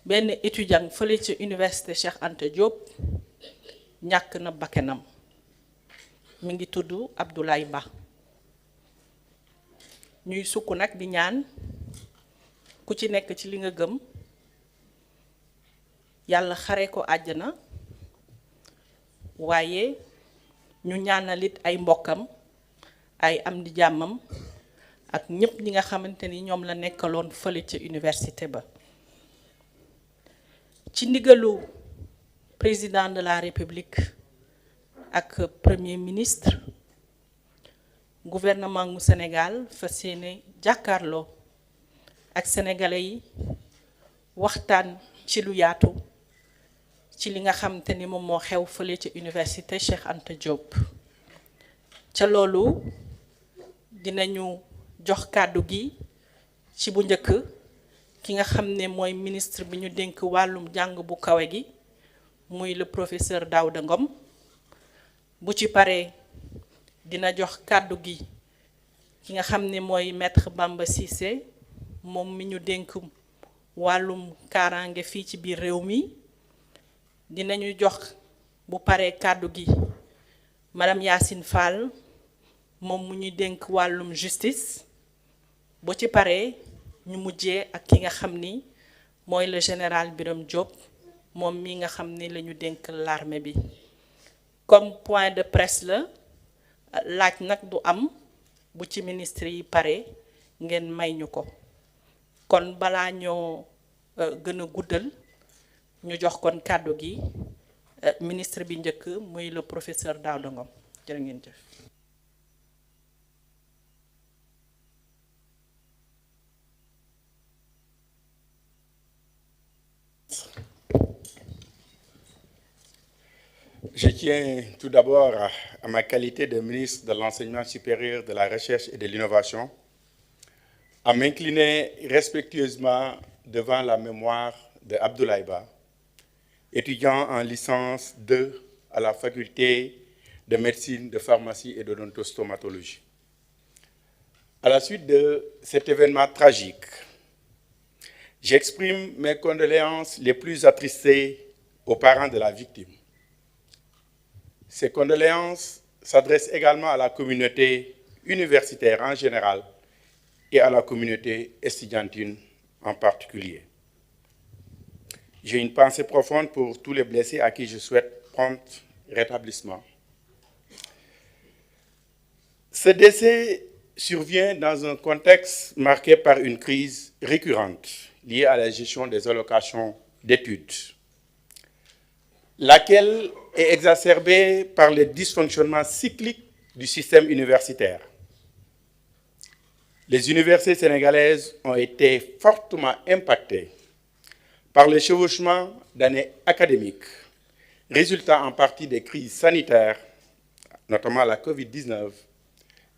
benn étudiant fële ci université Cheikh Anta Diop ñàkk na bakkanam mi ngi tudd Abdoulaye Ba ñuy sukk nag di ñaan ku ci nekk ci li nga gëm yàlla xare ko àjjana waaye ñu ñaanalit ay mbokkam ay am di jàmmam ak ñépp ñi nga xamante ni ñoom la nekkaloon fële ca université ba ci ndigalu président de la république ak premier ministre gouvernement mu Sénégal fas yéene jàkkaarloo ak sénégalais yi waxtaan ci lu yaatu ci li nga xamante ni moom moo xew fële ca université Cheikh Anta Diop ca loolu dinañu jox kàddu gi ci bu njëkk ki nga xam ne mooy ministre bi ñu dénk wàllum jàng bu kawe gi muy le professeur Daouda Ngom bu ci paree dina jox kàddu gi ki nga xam ne mooy maître Bamba Cissé moom mi ñu dénk wàllum kaaraange fii ci biir réew mi dinañu jox bu paree kàddu gi madame Yacine Fall moom mu ñu dénk wàllum justice bu ci paree ñu mujjee ak ki nga xam ni mooy le général Birame Diop moom mi nga xam ni la ñu dénk l'armée bi comme point de presse la laaj nag du am bu ci ministre yi pare ngeen may ñu ko kon balaa ñoo gën a guddal ñu jox kon kàddu gi ministre bi njëkk muy le professeur Daouda Ngom jërë ngeen jëf. Je tiens tout d'abord à ma qualité de ministre de l'Enseignement supérieur, de la Recherche et de l'Innovation, à m'incliner respectueusement devant la mémoire de Abdoulaye Ba, étudiant en licence 2 à la faculté de médecine, de pharmacie et d'odontostomatologie. À la suite de cet événement tragique, j'exprime mes condoléances les plus attristées aux parents de la victime. Ces condoléances s'adressent également à la communauté universitaire en général et à la communauté estudiantine en particulier. J'ai une pensée profonde pour tous les blessés à qui je souhaite prompt rétablissement. Ce décès survient dans un contexte marqué par une crise récurrente liée à la gestion des allocations d'études, laquelle est exacerbée par les dysfonctionnements cycliques du système universitaire. Les universités sénégalaises ont été fortement impactées par le chevauchement d'années académiques, résultant en partie des crises sanitaires, notamment la Covid-19,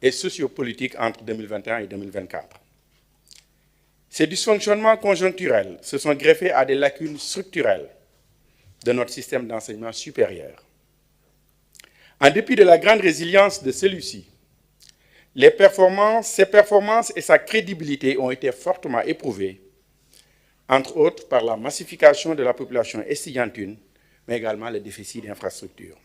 et sociopolitiques entre 2021 et 2024. Ces dysfonctionnements conjoncturels se sont greffés à des lacunes structurelles de notre système d'enseignement supérieur. En dépit de la grande résilience de celui-ci, ses performances et sa crédibilité ont été fortement éprouvées, entre autres par la massification de la population estudiantine, mais également le déficit d'infrastructures.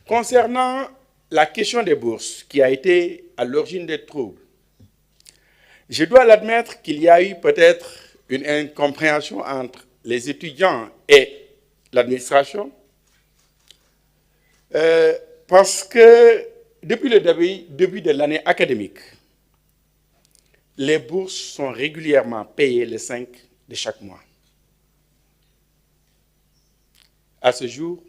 Concernant la question des bourses, qui a été à l'origine des troubles, je dois l'admettre qu'il y a eu peut-être une incompréhension entre les étudiants et l'administration, parce que depuis le début de l'année académique, les bourses sont régulièrement payées le 5 de chaque mois. À ce jour,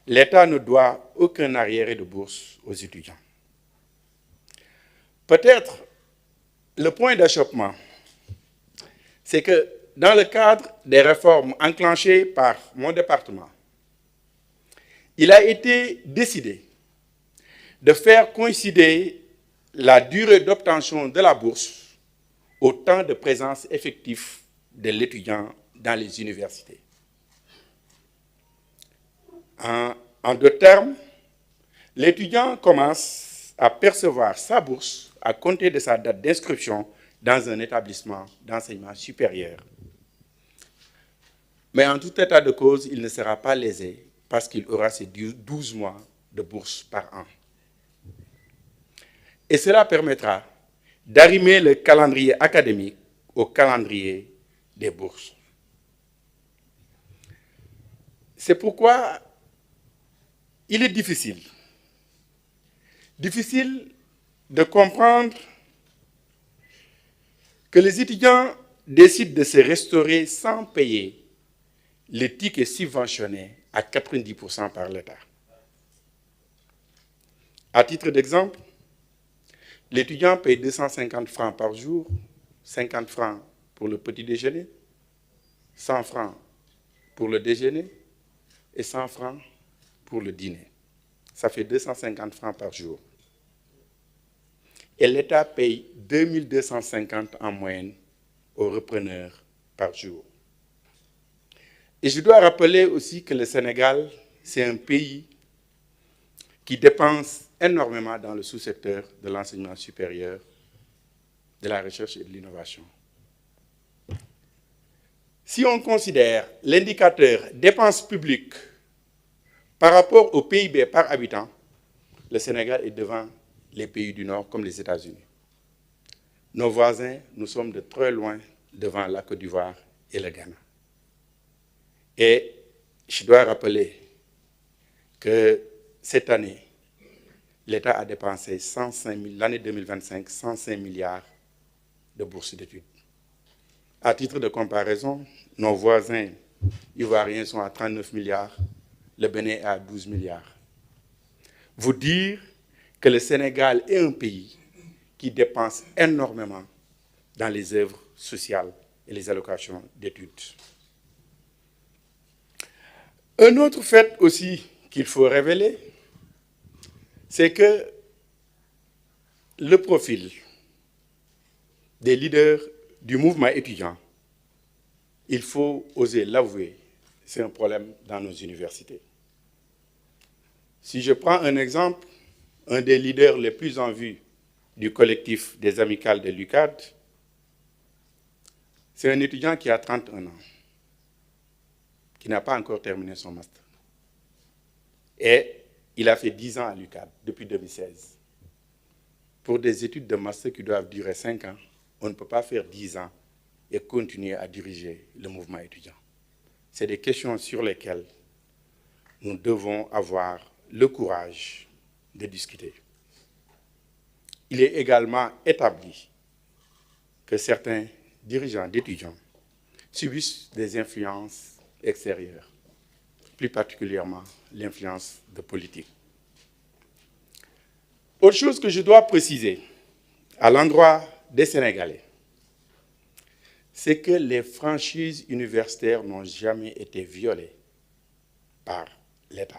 l'État ne doit aucun arriéré de bourse aux étudiants. Peut-être le point d'achoppement, c'est que dans le cadre des réformes enclenchées par mon département, il a été décidé de faire coïncider la durée d'obtention de la bourse au temps de présence effectif de l'étudiant dans les universités. En deux termes, l'étudiant commence à percevoir sa bourse à compter de sa date d'inscription dans un établissement d'enseignement supérieur Mais en tout état de cause, il ne sera pas lésé parce qu'il aura ses 12 mois de bourse par an. Et cela permettra d'arrimer le calendrier académique au calendrier des bourses. C'est pourquoi il est difficile de comprendre que les étudiants décident de se restaurer sans payer les tickets subventionnés à 90% par l'État. À titre d'exemple, l'étudiant paye 250 francs par jour, 50 francs pour le petit déjeuner, 100 francs pour le déjeuner et 100 francs pour le dîner. Ça fait 250 francs par jour. Et l'État paye 2250 en moyenne aux repreneurs par jour. Et je dois rappeler aussi que le Sénégal, c'est un pays qui dépense énormément dans le sous-secteur de l'enseignement supérieur, de la recherche et de l'innovation. Si on considère l'indicateur dépenses publiques par rapport au PIB par habitant, le Sénégal est devant les pays du Nord comme les États-Unis. Nos voisins, nous sommes de très loin devant la Côte d'Ivoire et le Ghana. Et je dois rappeler que cette année, l'État a dépensé l'année 2025, 105 milliards de bourses d'études. À titre de comparaison, nos voisins ivoiriens sont à 39 milliards, le Bénin est à 12 milliards. Vous dire que le Sénégal est un pays qui dépense énormément dans les œuvres sociales et les allocations d'études. Un autre fait aussi qu'il faut révéler, c'est que le profil des leaders du mouvement étudiant, il faut oser l'avouer, c'est un problème dans nos universités. Si je prends un exemple, un des leaders les plus en vue du collectif des amicales de l'UCAD, c'est un étudiant qui a 31 ans, qui n'a pas encore terminé son master. Et il a fait 10 ans à l'UCAD depuis 2016. Pour des études de master qui doivent durer 5 ans, on ne peut pas faire 10 ans et continuer à diriger le mouvement étudiant. C'est des questions sur lesquelles nous devons avoir le courage de discuter. Il est également établi que certains dirigeants d'étudiants subissent des influences extérieures, plus particulièrement l'influence de politique. Autre chose que je dois préciser à l'endroit des Sénégalais, c'est que les franchises universitaires n'ont jamais été violées par l'État.